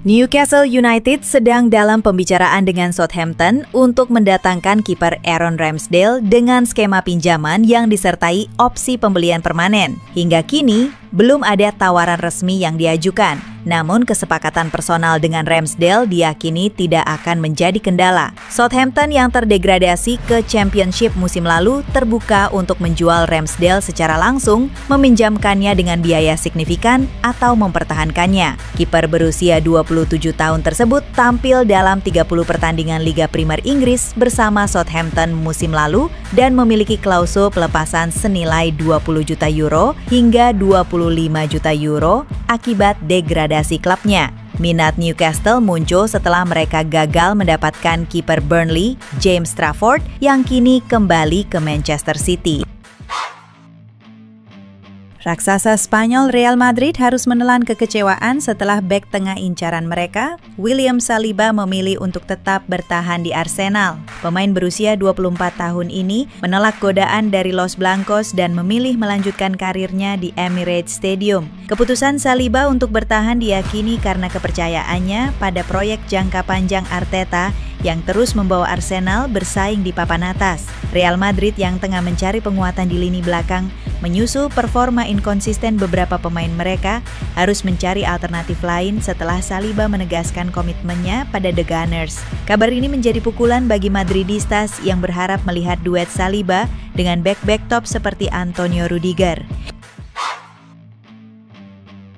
Newcastle United sedang dalam pembicaraan dengan Southampton untuk mendatangkan kiper Aaron Ramsdale dengan skema pinjaman yang disertai opsi pembelian permanen. Hingga kini, belum ada tawaran resmi yang diajukan. Namun kesepakatan personal dengan Ramsdale diyakini tidak akan menjadi kendala. Southampton yang terdegradasi ke Championship musim lalu terbuka untuk menjual Ramsdale secara langsung, meminjamkannya dengan biaya signifikan atau mempertahankannya. Kiper berusia 27 tahun tersebut tampil dalam 30 pertandingan Liga Primer Inggris bersama Southampton musim lalu dan memiliki klausul pelepasan senilai 20 juta euro hingga 25 juta euro akibat degradasi klubnya. Minat Newcastle muncul setelah mereka gagal mendapatkan kiper Burnley, James Trafford, yang kini kembali ke Manchester City. Raksasa Spanyol Real Madrid harus menelan kekecewaan setelah bek tengah incaran mereka, William Saliba, memilih untuk tetap bertahan di Arsenal. Pemain berusia 24 tahun ini menolak godaan dari Los Blancos dan memilih melanjutkan karirnya di Emirates Stadium. Keputusan Saliba untuk bertahan diyakini karena kepercayaannya pada proyek jangka panjang Arteta yang terus membawa Arsenal bersaing di papan atas. Real Madrid yang tengah mencari penguatan di lini belakang menyusul performa inkonsisten beberapa pemain mereka harus mencari alternatif lain setelah Saliba menegaskan komitmennya pada The Gunners. Kabar ini menjadi pukulan bagi Madridistas yang berharap melihat duet Saliba dengan bek-bek top seperti Antonio Rudiger.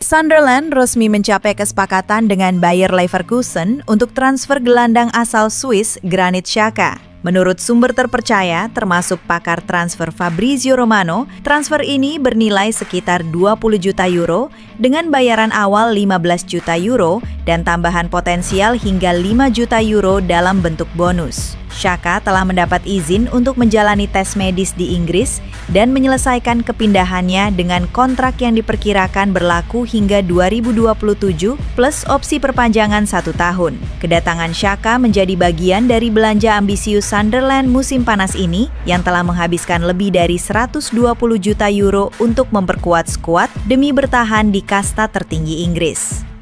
Sunderland resmi mencapai kesepakatan dengan Bayer Leverkusen untuk transfer gelandang asal Swiss Granit Xhaka. Menurut sumber terpercaya, termasuk pakar transfer Fabrizio Romano, transfer ini bernilai sekitar 20 juta euro dengan bayaran awal 15 juta euro dan tambahan potensial hingga 5 juta euro dalam bentuk bonus. Xhaka telah mendapat izin untuk menjalani tes medis di Inggris dan menyelesaikan kepindahannya dengan kontrak yang diperkirakan berlaku hingga 2027 plus opsi perpanjangan 1 tahun. Kedatangan Xhaka menjadi bagian dari belanja ambisius Sunderland musim panas ini yang telah menghabiskan lebih dari 120 juta euro untuk memperkuat skuad demi bertahan di kasta tertinggi Inggris.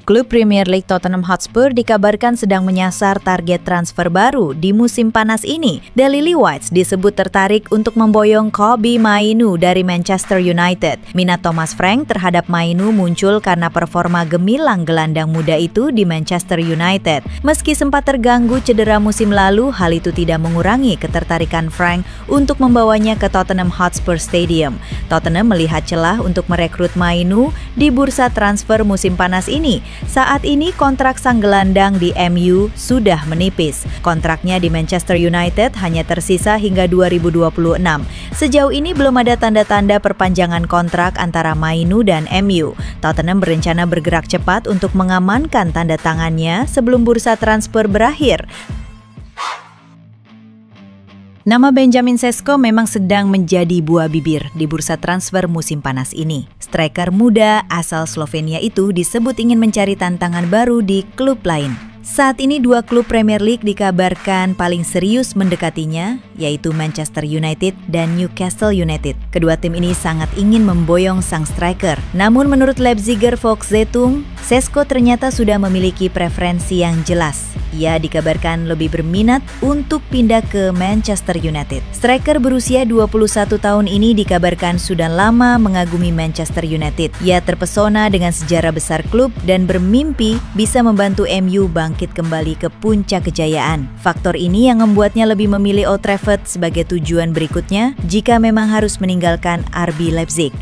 Klub Premier League Tottenham Hotspur dikabarkan sedang menyasar target transfer baru di musim panas ini. The Lily Whites disebut tertarik untuk memboyong Kobbie Mainoo dari Manchester United. Minat Thomas Frank terhadap Mainoo muncul karena performa gemilang gelandang muda itu di Manchester United. Meski sempat terganggu cedera musim lalu, hal itu tidak mengurangi ketertarikan Frank untuk membawanya ke Tottenham Hotspur Stadium. Tottenham melihat celah untuk merekrut Mainoo di bursa transfer musim panas ini. Saat ini kontrak sang gelandang di MU sudah menipis. Kontraknya di Manchester United hanya tersisa hingga 2026. Sejauh ini belum ada tanda-tanda perpanjangan kontrak antara Mainoo dan MU. Tottenham berencana bergerak cepat untuk mengamankan tanda tangannya sebelum bursa transfer berakhir. Nama Benjamin Sesko memang sedang menjadi buah bibir di bursa transfer musim panas ini. Striker muda asal Slovenia itu disebut ingin mencari tantangan baru di klub lain. Saat ini dua klub Premier League dikabarkan paling serius mendekatinya, yaitu Manchester United dan Newcastle United. Kedua tim ini sangat ingin memboyong sang striker. Namun menurut Leipziger Volkszeitung, Sesko ternyata sudah memiliki preferensi yang jelas. Ia dikabarkan lebih berminat untuk pindah ke Manchester United. Striker berusia 21 tahun ini dikabarkan sudah lama mengagumi Manchester United. Ia terpesona dengan sejarah besar klub dan bermimpi bisa membantu MU bangkit kembali ke puncak kejayaan. Faktor ini yang membuatnya lebih memilih Old Trafford sebagai tujuan berikutnya jika memang harus meninggalkan RB Leipzig.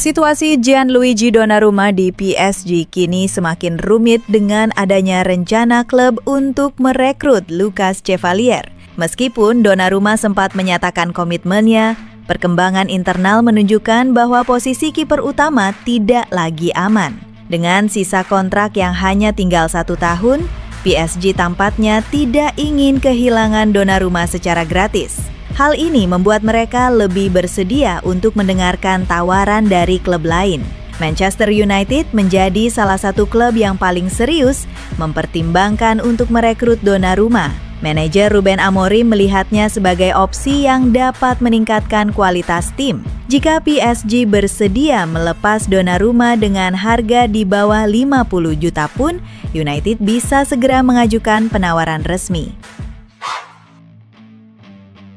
Situasi Gianluigi Donnarumma di PSG kini semakin rumit dengan adanya rencana klub untuk merekrut Lucas Chevalier. Meskipun Donnarumma sempat menyatakan komitmennya, perkembangan internal menunjukkan bahwa posisi kiper utama tidak lagi aman. Dengan sisa kontrak yang hanya tinggal 1 tahun, PSG tampaknya tidak ingin kehilangan Donnarumma secara gratis. Hal ini membuat mereka lebih bersedia untuk mendengarkan tawaran dari klub lain. Manchester United menjadi salah satu klub yang paling serius mempertimbangkan untuk merekrut Donnarumma. Manajer Ruben Amorim melihatnya sebagai opsi yang dapat meningkatkan kualitas tim. Jika PSG bersedia melepas Donnarumma dengan harga di bawah 50 juta pun, United bisa segera mengajukan penawaran resmi.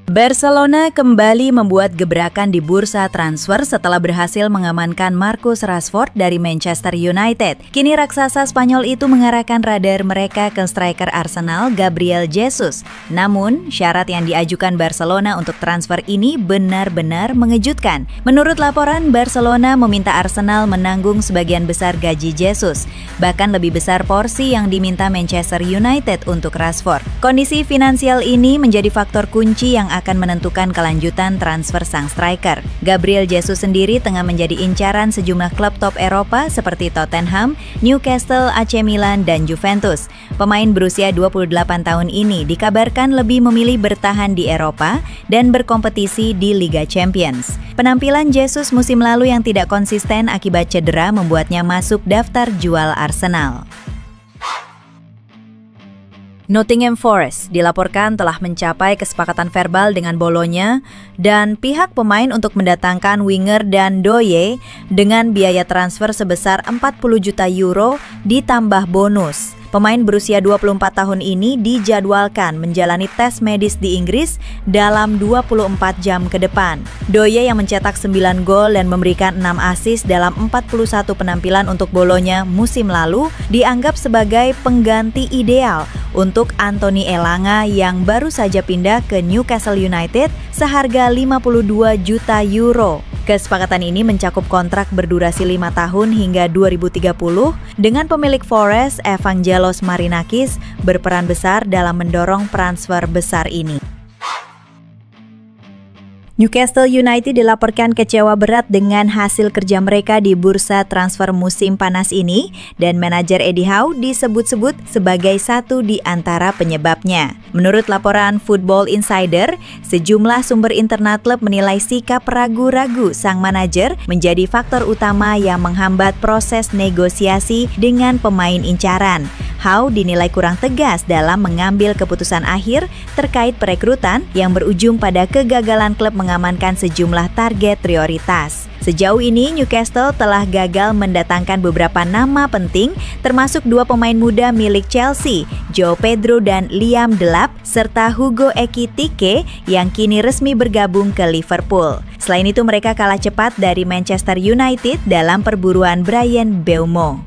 Barcelona kembali membuat gebrakan di bursa transfer setelah berhasil mengamankan Marcus Rashford dari Manchester United. Kini raksasa Spanyol itu mengarahkan radar mereka ke striker Arsenal Gabriel Jesus. Namun, syarat yang diajukan Barcelona untuk transfer ini benar-benar mengejutkan. Menurut laporan, Barcelona meminta Arsenal menanggung sebagian besar gaji Jesus, bahkan lebih besar porsi yang diminta Manchester United untuk Rashford. Kondisi finansial ini menjadi faktor kunci yang akan menentukan kelanjutan transfer sang striker. Gabriel Jesus sendiri tengah menjadi incaran sejumlah klub top Eropa seperti Tottenham, Newcastle, AC Milan, dan Juventus. Pemain berusia 28 tahun ini dikabarkan lebih memilih bertahan di Eropa dan berkompetisi di Liga Champions. Penampilan Jesus musim lalu yang tidak konsisten akibat cedera membuatnya masuk daftar jual Arsenal. Nottingham Forest dilaporkan telah mencapai kesepakatan verbal dengan Bologna dan pihak pemain untuk mendatangkan winger dan Doye dengan biaya transfer sebesar 40 juta euro ditambah bonus. Pemain berusia 24 tahun ini dijadwalkan menjalani tes medis di Inggris dalam 24 jam ke depan. Doye yang mencetak 9 gol dan memberikan 6 assist dalam 41 penampilan untuk Bologna musim lalu dianggap sebagai pengganti ideal untuk Anthony Elanga yang baru saja pindah ke Newcastle United seharga 52 juta euro. Kesepakatan ini mencakup kontrak berdurasi 5 tahun hingga 2030 dengan pemilik Forest, Evangelos Marinakis, berperan besar dalam mendorong transfer besar ini. Newcastle United dilaporkan kecewa berat dengan hasil kerja mereka di bursa transfer musim panas ini dan manajer Eddie Howe disebut-sebut sebagai satu di antara penyebabnya. Menurut laporan Football Insider, sejumlah sumber internal klub menilai sikap ragu-ragu sang manajer menjadi faktor utama yang menghambat proses negosiasi dengan pemain incaran. Howe dinilai kurang tegas dalam mengambil keputusan akhir terkait perekrutan yang berujung pada kegagalan klub mengamankan sejumlah target prioritas. Sejauh ini, Newcastle telah gagal mendatangkan beberapa nama penting, termasuk 2 pemain muda milik Chelsea, João Pedro dan Liam Delap, serta Hugo Ekitike yang kini resmi bergabung ke Liverpool. Selain itu, mereka kalah cepat dari Manchester United dalam perburuan Bryan Mbeumo.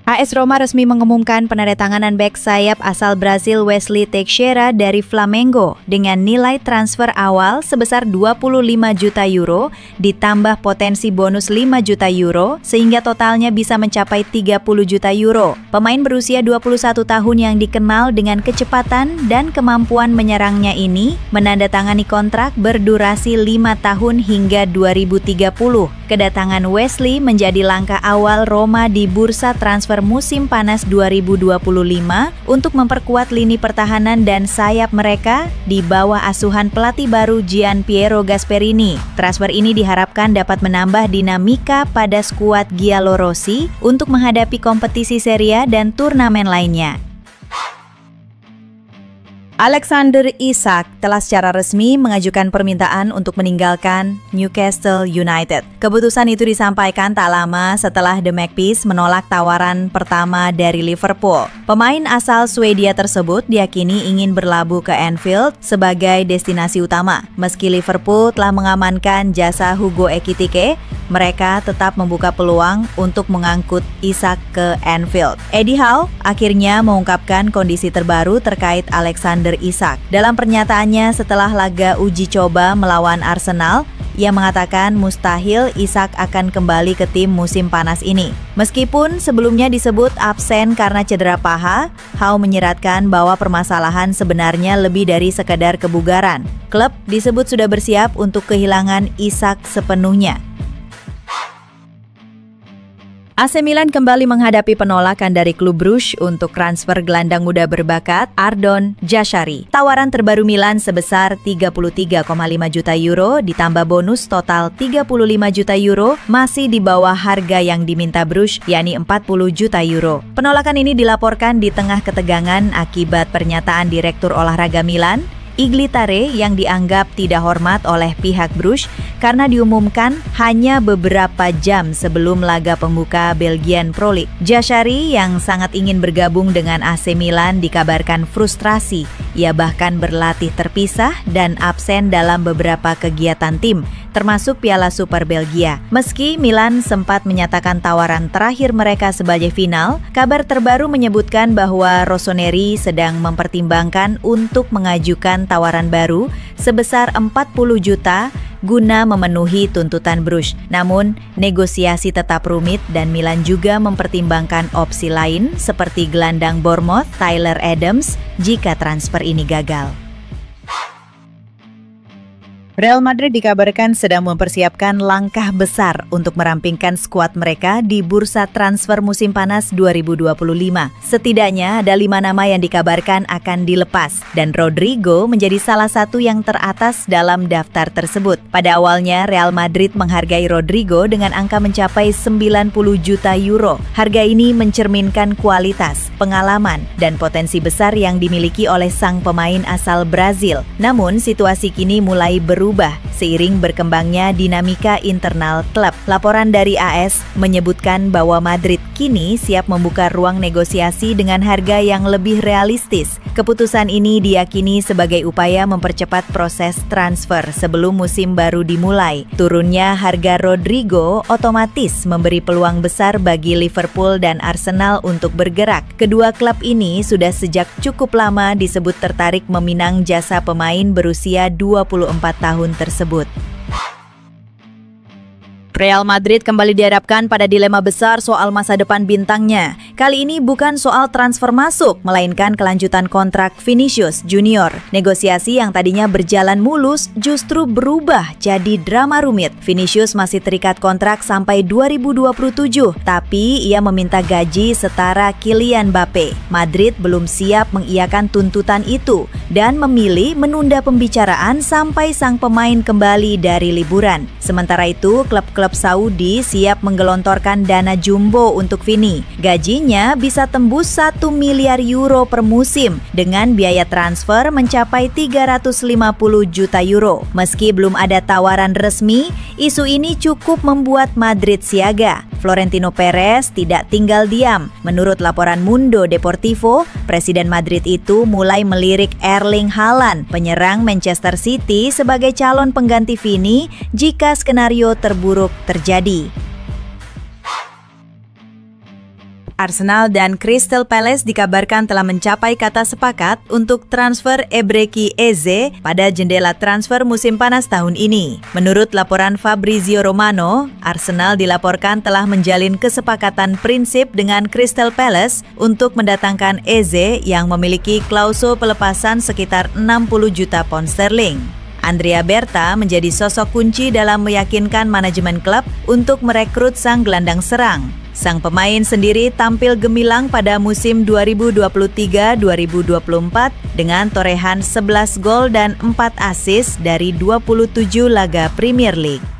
AS Roma resmi mengumumkan penandatanganan bek sayap asal Brasil Wesley Teixeira dari Flamengo dengan nilai transfer awal sebesar 25 juta euro ditambah potensi bonus 5 juta euro sehingga totalnya bisa mencapai 30 juta euro. Pemain berusia 21 tahun yang dikenal dengan kecepatan dan kemampuan menyerangnya ini menandatangani kontrak berdurasi 5 tahun hingga 2030. Kedatangan Wesley menjadi langkah awal Roma di bursa transfer musim panas 2025 untuk memperkuat lini pertahanan dan sayap mereka di bawah asuhan pelatih baru Gianpiero Gasperini. Transfer ini diharapkan dapat menambah dinamika pada skuad Giallorossi untuk menghadapi kompetisi Serie A dan turnamen lainnya. Alexander Isak telah secara resmi mengajukan permintaan untuk meninggalkan Newcastle United. Keputusan itu disampaikan tak lama setelah The Magpies menolak tawaran pertama dari Liverpool. Pemain asal Swedia tersebut diyakini ingin berlabuh ke Anfield sebagai destinasi utama. Meski Liverpool telah mengamankan jasa Hugo Ekitike, mereka tetap membuka peluang untuk mengangkut Isak ke Anfield. Eddie Howe akhirnya mengungkapkan kondisi terbaru terkait Alexander Isak. Dalam pernyataannya setelah laga uji coba melawan Arsenal, ia mengatakan mustahil Isak akan kembali ke tim musim panas ini. Meskipun sebelumnya disebut absen karena cedera paha, Howe menyeratkan bahwa permasalahan sebenarnya lebih dari sekadar kebugaran. Klub disebut sudah bersiap untuk kehilangan Isak sepenuhnya. AC Milan kembali menghadapi penolakan dari klub Bruges untuk transfer gelandang muda berbakat Ardon Jashari. Tawaran terbaru Milan sebesar 33,5 juta euro ditambah bonus total 35 juta euro masih di bawah harga yang diminta Bruges, yakni 40 juta euro. Penolakan ini dilaporkan di tengah ketegangan akibat pernyataan Direktur Olahraga Milan, Iglitare, yang dianggap tidak hormat oleh pihak Bruges karena diumumkan hanya beberapa jam sebelum laga pembuka Belgian Pro League. Jashari yang sangat ingin bergabung dengan AC Milan dikabarkan frustrasi. Ia bahkan berlatih terpisah dan absen dalam beberapa kegiatan tim, termasuk Piala Super Belgia. Meski Milan sempat menyatakan tawaran terakhir mereka sebagai final, kabar terbaru menyebutkan bahwa Rossoneri sedang mempertimbangkan untuk mengajukan tawaran baru sebesar 40 juta guna memenuhi tuntutan Bruges. Namun, negosiasi tetap rumit dan Milan juga mempertimbangkan opsi lain seperti gelandang Bournemouth Tyler Adams jika transfer ini gagal. Real Madrid dikabarkan sedang mempersiapkan langkah besar untuk merampingkan skuad mereka di bursa transfer musim panas 2025. Setidaknya ada 5 nama yang dikabarkan akan dilepas dan Rodrigo menjadi salah satu yang teratas dalam daftar tersebut. Pada awalnya Real Madrid menghargai Rodrigo dengan angka mencapai 90 juta euro. Harga ini mencerminkan kualitas, pengalaman, dan potensi besar yang dimiliki oleh sang pemain asal Brazil. Namun situasi kini mulai berubah seiring berkembangnya dinamika internal klub. Laporan dari AS menyebutkan bahwa Madrid kini siap membuka ruang negosiasi dengan harga yang lebih realistis. Keputusan ini diyakini sebagai upaya mempercepat proses transfer sebelum musim baru dimulai. Turunnya harga Rodrigo otomatis memberi peluang besar bagi Liverpool dan Arsenal untuk bergerak. Kedua klub ini sudah sejak cukup lama disebut tertarik meminang jasa pemain berusia 24 tahun tersebut. Real Madrid kembali dihadapkan pada dilema besar soal masa depan bintangnya. Kali ini bukan soal transfer masuk, melainkan kelanjutan kontrak Vinicius Junior. Negosiasi yang tadinya berjalan mulus justru berubah jadi drama rumit. Vinicius masih terikat kontrak sampai 2027, tapi ia meminta gaji setara Kylian Mbappe. Madrid belum siap mengiyakan tuntutan itu dan memilih menunda pembicaraan sampai sang pemain kembali dari liburan. Sementara itu, klub Saudi siap menggelontorkan dana jumbo untuk Vini. Gajinya bisa tembus 1 miliar euro per musim dengan biaya transfer mencapai 350 juta euro. Meski belum ada tawaran resmi, isu ini cukup membuat Madrid siaga. Florentino Perez tidak tinggal diam. Menurut laporan Mundo Deportivo, Presiden Madrid itu mulai melirik Erling Haaland, penyerang Manchester City, sebagai calon pengganti Vini jika skenario terburuk terjadi. Arsenal dan Crystal Palace dikabarkan telah mencapai kata sepakat untuk transfer Ebreki Eze pada jendela transfer musim panas tahun ini. Menurut laporan Fabrizio Romano, Arsenal dilaporkan telah menjalin kesepakatan prinsip dengan Crystal Palace untuk mendatangkan Eze yang memiliki klausul pelepasan sekitar 60 juta pound sterling. Andrea Berta menjadi sosok kunci dalam meyakinkan manajemen klub untuk merekrut sang gelandang serang. Sang pemain sendiri tampil gemilang pada musim 2023-2024 dengan torehan 11 gol dan 4 assist dari 27 laga Premier League.